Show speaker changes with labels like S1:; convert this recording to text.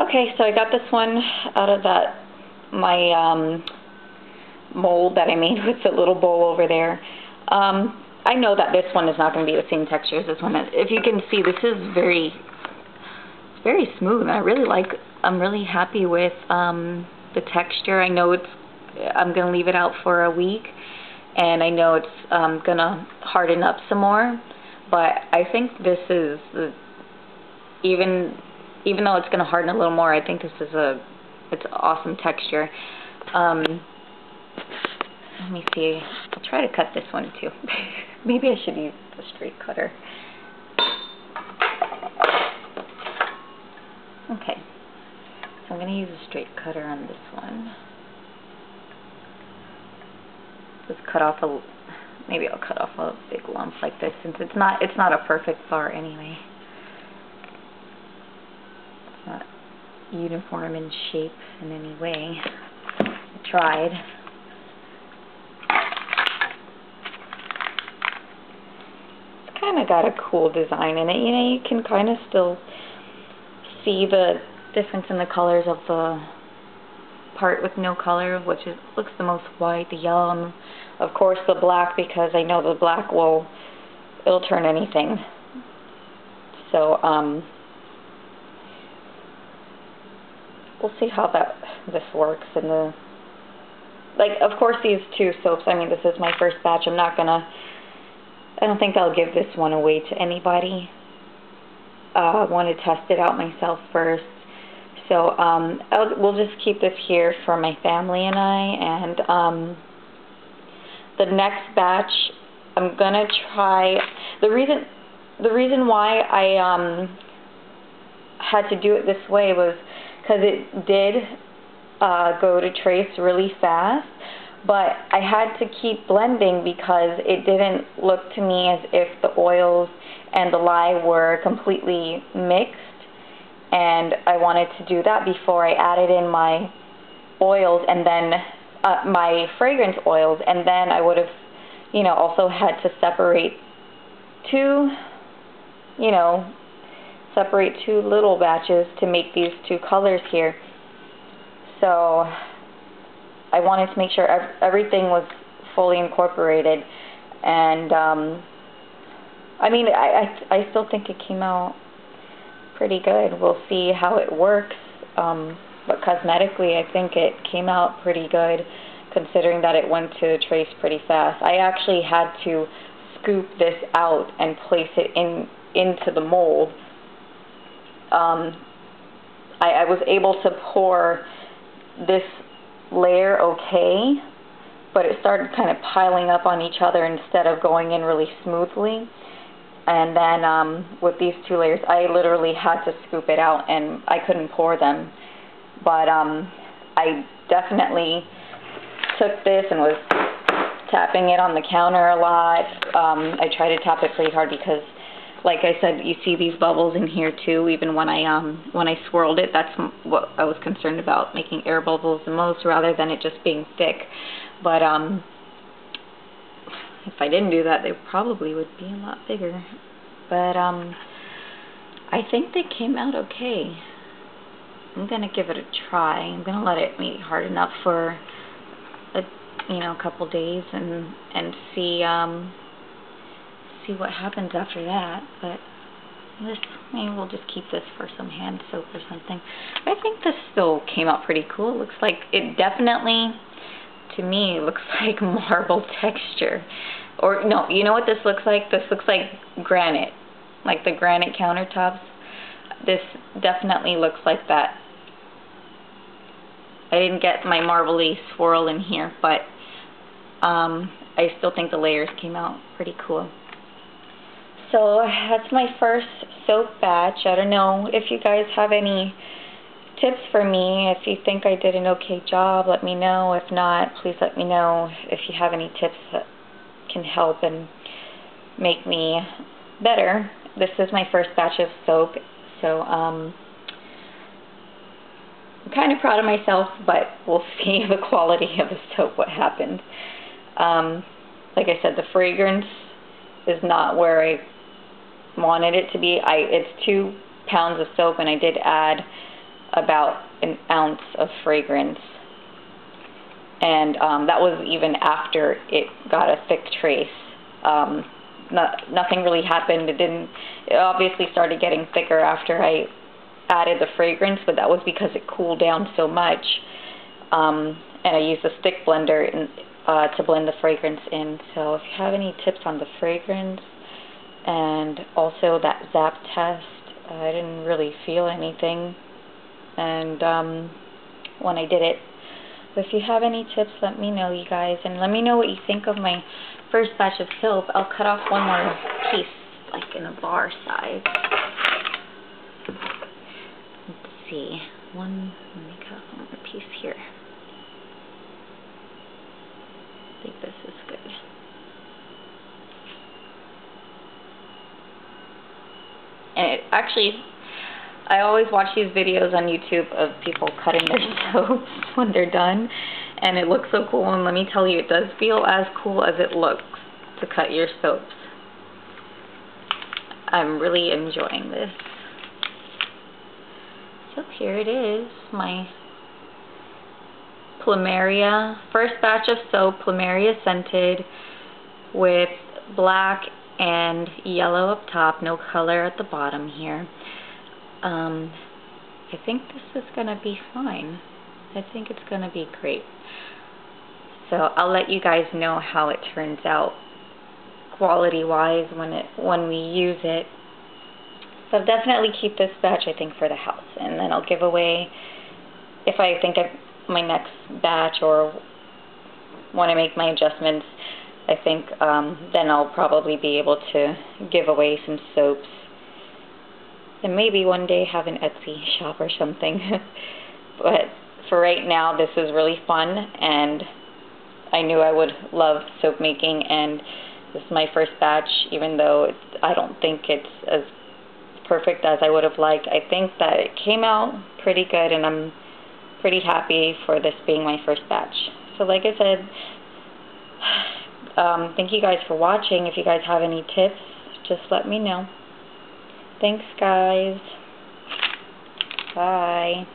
S1: Okay, so I got this one out of my mold that I made with the little bowl over there. I know that this one is not going to be the same texture as this one. If you can see, this is very smooth. I'm really happy with the texture. I know I'm going to leave it out for a week, and I know it's going to harden up some more, but I think this is, even though it's going to harden a little more, I think this is it's an awesome texture. Let me see. I'll try to cut this one too. Maybe I should use the straight cutter. Okay. So I'm going to use a straight cutter on this one. Just cut off maybe I'll cut off a big lump like this, since it's not a perfect bar anyway. It's not uniform in shape in any way. I tried. It's kind of got a cool design in it. You know, you can kind of still see the difference in the colors of the part with no color, which looks the most white, the yellow, and of course the black, because I know the black it'll turn anything. So we'll see how this works. And of course these two soaps, I mean, this is my first batch. I don't think I'll give this one away to anybody. I want to test it out myself first. So we'll just keep this here for my family and I. And the next batch, I'm gonna try. The reason why I had to do it this way was because it did go to trace really fast, but I had to keep blending because it didn't look to me as if the oils and the lye were completely mixed. And I wanted to do that before I added in my oils, and then my fragrance oils, and then I would have, also had to separate two little batches to make these two colors here. So I wanted to make sure everything was fully incorporated, and I mean, I still think it came out pretty good. We'll see how it works, but cosmetically I think it came out pretty good, considering that it went to trace pretty fast. I actually had to scoop this out and place it into the mold. I was able to pour this layer okay, but it started kind of piling up on each other instead of going in really smoothly. And then with these two layers, I literally had to scoop it out, and I couldn't pour them. But I definitely took this and was tapping it on the counter a lot. I tried to tap it pretty hard because, like I said, you see these bubbles in here too. Even when I swirled it, that's what I was concerned about, making air bubbles the most rather than it just being thick. But if I didn't do that, they probably would be a lot bigger. But I think they came out okay. I'm gonna give it a try. I'm gonna let it maybe harden up for a couple days and see what happens after that. But maybe we'll just keep this for some hand soap or something. But I think this still came out pretty cool. It looks like it definitely, to me, looks like marble texture. Or no, you know what this looks like? This looks like granite, like the granite countertops. This definitely looks like that. I didn't get my marbly swirl in here, but I still think the layers came out pretty cool. So that's my first soap batch. I don't know if you guys have any tips for me. If you think I did an okay job, let me know. If not, please let me know if you have any tips that can help and make me better. This is my first batch of soap, so I'm kind of proud of myself, but we'll see the quality of the soap, what happened. Like I said, the fragrance is not where I wanted it to be. It's 2 pounds of soap, and I did add about an ounce of fragrance. And that was even after it got a thick trace. Nothing really happened. It obviously started getting thicker after I added the fragrance, but that was because it cooled down so much. And I used a stick blender to blend the fragrance in. So if you have any tips on the fragrance and also that zap test, I didn't really feel anything. And when I did it, but if you have any tips, let me know, you guys, and let me know what you think of my first batch of soap. I'll cut off one more piece, like in a bar size. Let's see, let me cut one more piece here. I think this is good. And it actually, I always watch these videos on YouTube of people cutting their soaps when they're done, and it looks so cool, and let me tell you, it does feel as cool as it looks to cut your soaps. I'm really enjoying this. So here it is, my Plumeria, first batch of soap, Plumeria scented, with black and yellow up top, no color at the bottom here. I think this is going to be fine. I think it's going to be great. So I'll let you guys know how it turns out quality-wise when we use it. So I'll definitely keep this batch, I think, for the house. And then I'll give away, if I think of my next batch or want to make my adjustments, I think then I'll probably be able to give away some soaps. And maybe one day have an Etsy shop or something. But for right now, this is really fun, and I knew I would love soap making, and this is my first batch, even though I don't think it's as perfect as I would have liked. I think that it came out pretty good, and I'm pretty happy for this being my first batch. So like I said, thank you guys for watching. If you guys have any tips, just let me know. Thanks, guys. Bye.